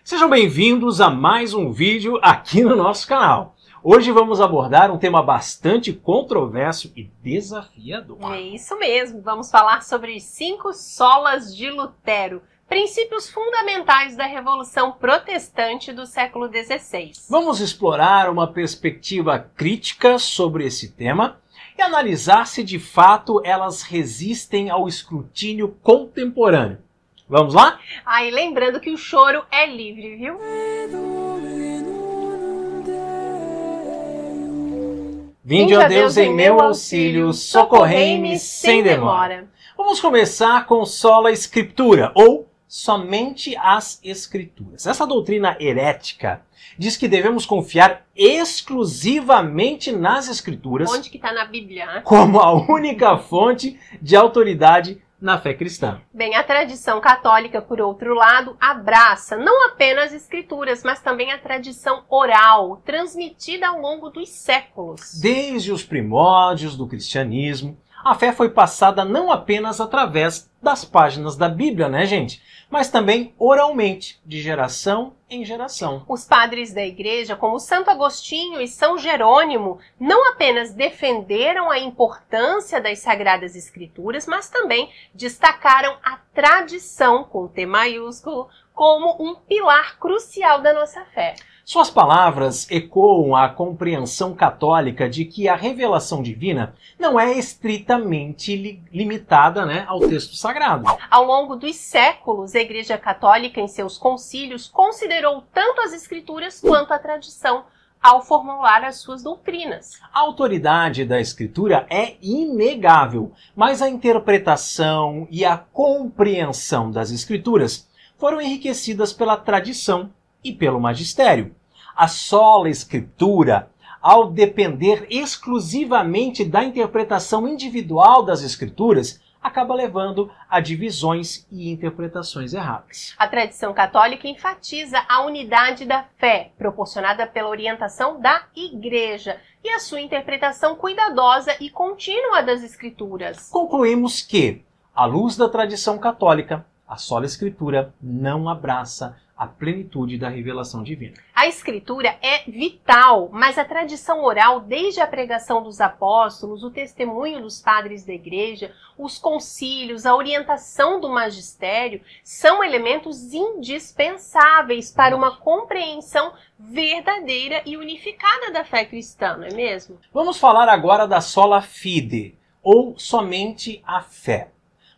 Sejam bem-vindos a mais um vídeo aqui no nosso canal. Hoje vamos abordar um tema bastante controverso e desafiador. É isso mesmo, vamos falar sobre 5 solas de Lutero, princípios fundamentais da Revolução Protestante do século XVI. Vamos explorar uma perspectiva crítica sobre esse tema e analisar se de fato elas resistem ao escrutínio contemporâneo. Vamos lá? E lembrando que o choro é livre, viu? Vinde, ó Deus, em meu auxílio, socorrei-me sem demora. Vamos começar com sola Scriptura, ou somente as Escrituras. Essa doutrina herética diz que devemos confiar exclusivamente nas Escrituras. Onde que está na Bíblia? Como a única fonte de autoridade na fé cristã. Bem, a tradição católica, por outro lado, abraça não apenas as Escrituras, mas também a tradição oral, transmitida ao longo dos séculos. Desde os primórdios do cristianismo, a fé foi passada não apenas através das páginas da Bíblia, né, gente? Mas também oralmente, de geração em geração. Os padres da igreja, como Santo Agostinho e São Jerônimo, não apenas defenderam a importância das Sagradas Escrituras, mas também destacaram a tradição, com T maiúsculo, como um pilar crucial da nossa fé. Suas palavras ecoam a compreensão católica de que a revelação divina não é estritamente limitada, ao texto sagrado. Ao longo dos séculos, a Igreja Católica, em seus concílios, considerou tanto as Escrituras quanto a tradição ao formular as suas doutrinas. A autoridade da Escritura é inegável, mas a interpretação e a compreensão das Escrituras foram enriquecidas pela tradição e pelo magistério. A sola Escritura, ao depender exclusivamente da interpretação individual das Escrituras, acaba levando a divisões e interpretações erradas. A tradição católica enfatiza a unidade da fé, proporcionada pela orientação da Igreja, e a sua interpretação cuidadosa e contínua das Escrituras. Concluímos que, à luz da tradição católica, a sola Escritura não abraça a plenitude da revelação divina. A Escritura é vital, mas a tradição oral, desde a pregação dos apóstolos, o testemunho dos padres da igreja, os concílios, a orientação do magistério, são elementos indispensáveis para uma compreensão verdadeira e unificada da fé cristã, não é mesmo? Vamos falar agora da sola fide, ou somente a fé.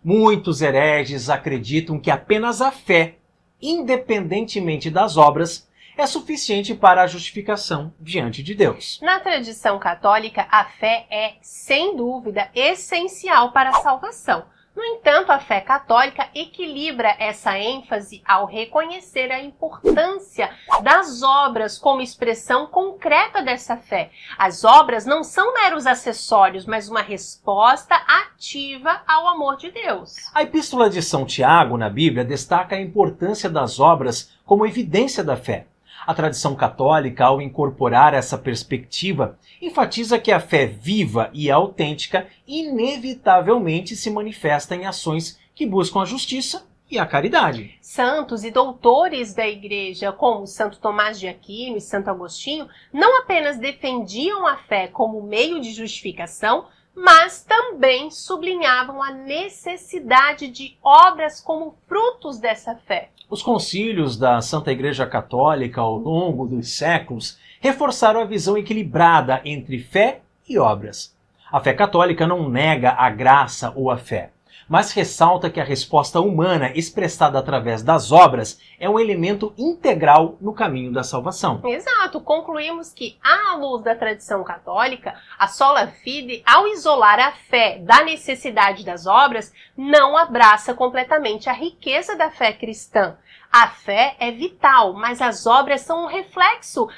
Muitos hereges acreditam que apenas a fé, independentemente das obras, é suficiente para a justificação diante de Deus. Na tradição católica, a fé é, sem dúvida, essencial para a salvação. No entanto, a fé católica equilibra essa ênfase ao reconhecer a importância das obras como expressão concreta dessa fé. As obras não são meros acessórios, mas uma resposta ativa ao amor de Deus. A Epístola de São Tiago, na Bíblia, destaca a importância das obras como evidência da fé. A tradição católica, ao incorporar essa perspectiva, enfatiza que a fé viva e autêntica inevitavelmente se manifesta em ações que buscam a justiça e a caridade. Santos e doutores da Igreja, como Santo Tomás de Aquino e Santo Agostinho, não apenas defendiam a fé como meio de justificação, mas também sublinhavam a necessidade de obras como frutos dessa fé. Os concílios da Santa Igreja Católica ao longo dos séculos reforçaram a visão equilibrada entre fé e obras. A fé católica não nega a graça ou a fé, mas ressalta que a resposta humana expressada através das obras é um elemento integral no caminho da salvação. Exato. Concluímos que, à luz da tradição católica, a sola fide, ao isolar a fé da necessidade das obras, não abraça completamente a riqueza da fé cristã. A fé é vital, mas as obras são um reflexo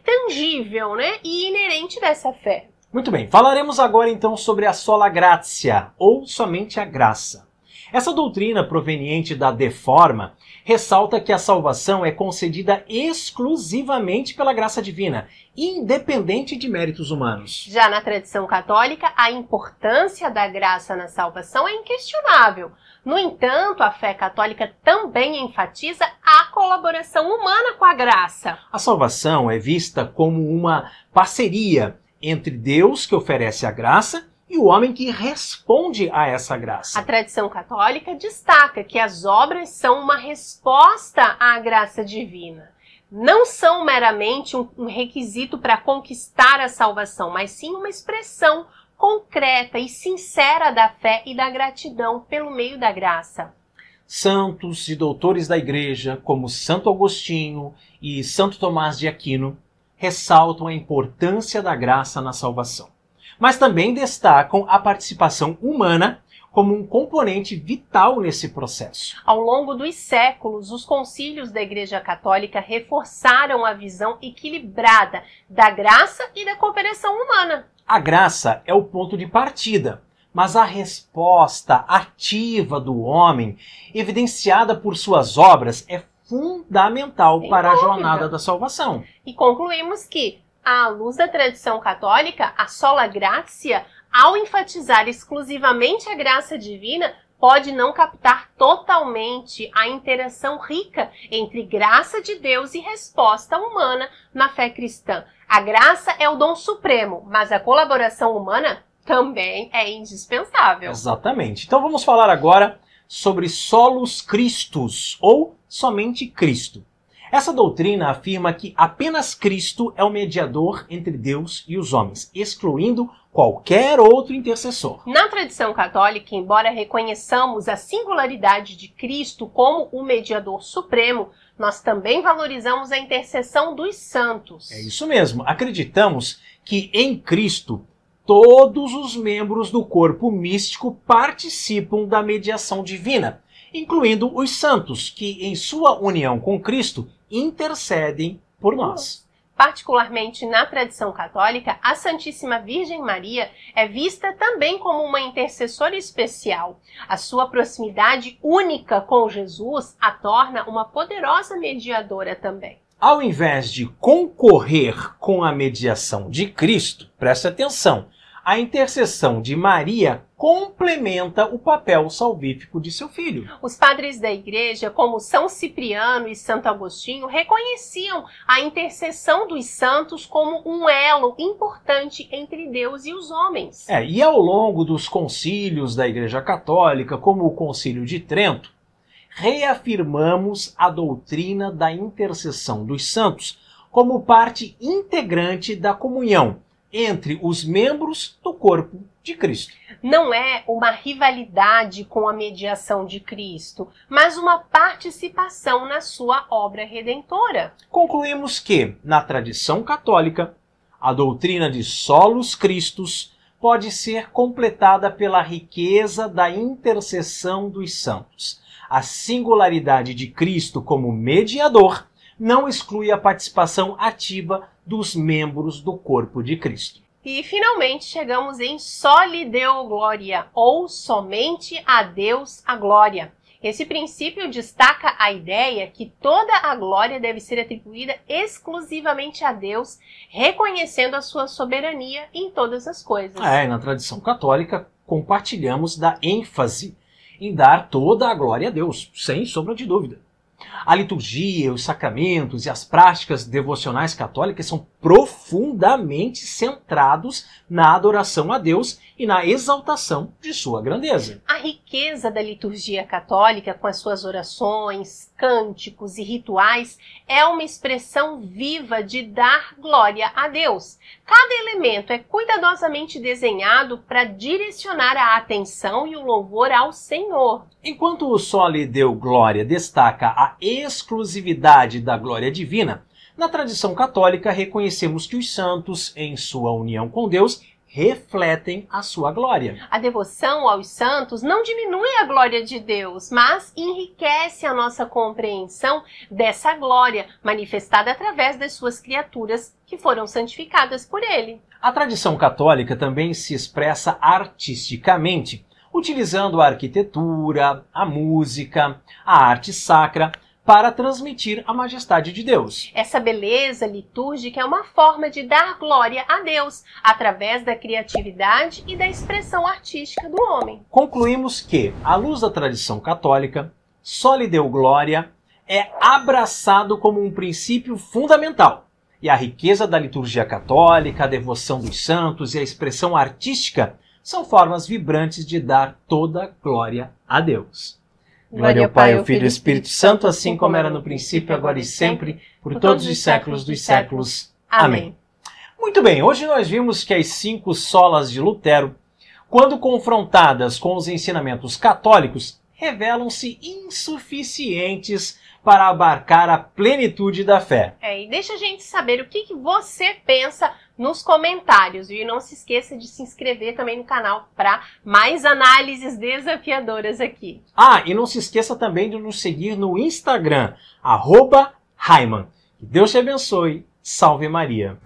tangível, e inerente dessa fé. Muito bem, falaremos agora então sobre a sola gratia, ou somente a graça. Essa doutrina proveniente da Deforma ressalta que a salvação é concedida exclusivamente pela graça divina, independente de méritos humanos. Já na tradição católica, a importância da graça na salvação é inquestionável. No entanto, a fé católica também enfatiza a colaboração humana com a graça. A salvação é vista como uma parceria entre Deus, que oferece a graça, e o homem que responde a essa graça. A tradição católica destaca que as obras são uma resposta à graça divina. Não são meramente um requisito para conquistar a salvação, mas sim uma expressão concreta e sincera da fé e da gratidão pelo meio da graça. Santos e doutores da Igreja, como Santo Agostinho e Santo Tomás de Aquino, ressaltam a importância da graça na salvação, mas também destacam a participação humana como um componente vital nesse processo. Ao longo dos séculos, os concílios da Igreja Católica reforçaram a visão equilibrada da graça e da cooperação humana. A graça é o ponto de partida, mas a resposta ativa do homem, evidenciada por suas obras, é fundamental para a jornada da salvação. E concluímos que, à luz da tradição católica, a sola gratia, ao enfatizar exclusivamente a graça divina, pode não captar totalmente a interação rica entre graça de Deus e resposta humana na fé cristã. A graça é o dom supremo, mas a colaboração humana também é indispensável. Exatamente. Então vamos falar agora sobre solus Christus, ou somente Cristo. Essa doutrina afirma que apenas Cristo é o mediador entre Deus e os homens, excluindo qualquer outro intercessor. Na tradição católica, embora reconheçamos a singularidade de Cristo como o mediador supremo, nós também valorizamos a intercessão dos santos. É isso mesmo. Acreditamos que em Cristo todos os membros do corpo místico participam da mediação divina, incluindo os santos, que em sua união com Cristo intercedem por nós. Particularmente na tradição católica, a Santíssima Virgem Maria é vista também como uma intercessora especial. A sua proximidade única com Jesus a torna uma poderosa mediadora também. Ao invés de concorrer com a mediação de Cristo, preste atenção, a intercessão de Maria complementa o papel salvífico de seu filho. Os padres da Igreja, como São Cipriano e Santo Agostinho, reconheciam a intercessão dos santos como um elo importante entre Deus e os homens. E ao longo dos concílios da Igreja Católica, como o Concílio de Trento, reafirmamos a doutrina da intercessão dos santos como parte integrante da comunhão entre os membros do corpo de Cristo. Não é uma rivalidade com a mediação de Cristo, mas uma participação na sua obra redentora. Concluímos que, na tradição católica, a doutrina de solus Christus pode ser completada pela riqueza da intercessão dos santos. A singularidade de Cristo como mediador não exclui a participação ativa dos membros do corpo de Cristo. E finalmente chegamos em Soli Deo Gloria, ou somente a Deus a glória. Esse princípio destaca a ideia que toda a glória deve ser atribuída exclusivamente a Deus, reconhecendo a sua soberania em todas as coisas. Na tradição católica, compartilhamos da ênfase em dar toda a glória a Deus, sem sombra de dúvida. A liturgia, os sacramentos e as práticas devocionais católicas são profundamente centrados na adoração a Deus e na exaltação de sua grandeza. A riqueza da liturgia católica, com as suas orações, cânticos e rituais, é uma expressão viva de dar glória a Deus. Cada elemento é cuidadosamente desenhado para direcionar a atenção e o louvor ao Senhor. Enquanto o Soli Deo Gloria destaca a exclusividade da glória divina, na tradição católica reconhecemos que os santos, em sua união com Deus, refletem a sua glória. A devoção aos santos não diminui a glória de Deus, mas enriquece a nossa compreensão dessa glória, manifestada através das suas criaturas que foram santificadas por ele. A tradição católica também se expressa artisticamente, utilizando a arquitetura, a música, a arte sacra, para transmitir a majestade de Deus. Essa beleza litúrgica é uma forma de dar glória a Deus, através da criatividade e da expressão artística do homem. Concluímos que, à luz da tradição católica, só lhe deu glória é abraçado como um princípio fundamental. E a riqueza da liturgia católica, a devoção dos santos e a expressão artística são formas vibrantes de dar toda glória a Deus. Glória ao Pai, ao Filho e ao Espírito Santo, assim como era no princípio, agora e sempre, por todos os séculos dos séculos. Amém. Muito bem, hoje nós vimos que as 5 solas de Lutero, quando confrontadas com os ensinamentos católicos, revelam-se insuficientes para abarcar a plenitude da fé. E deixa a gente saber o que você pensa nos comentários. E não se esqueça de se inscrever também no canal para mais análises desafiadoras aqui. E não se esqueça também de nos seguir no Instagram, @Raiman. Que Deus te abençoe. Salve Maria.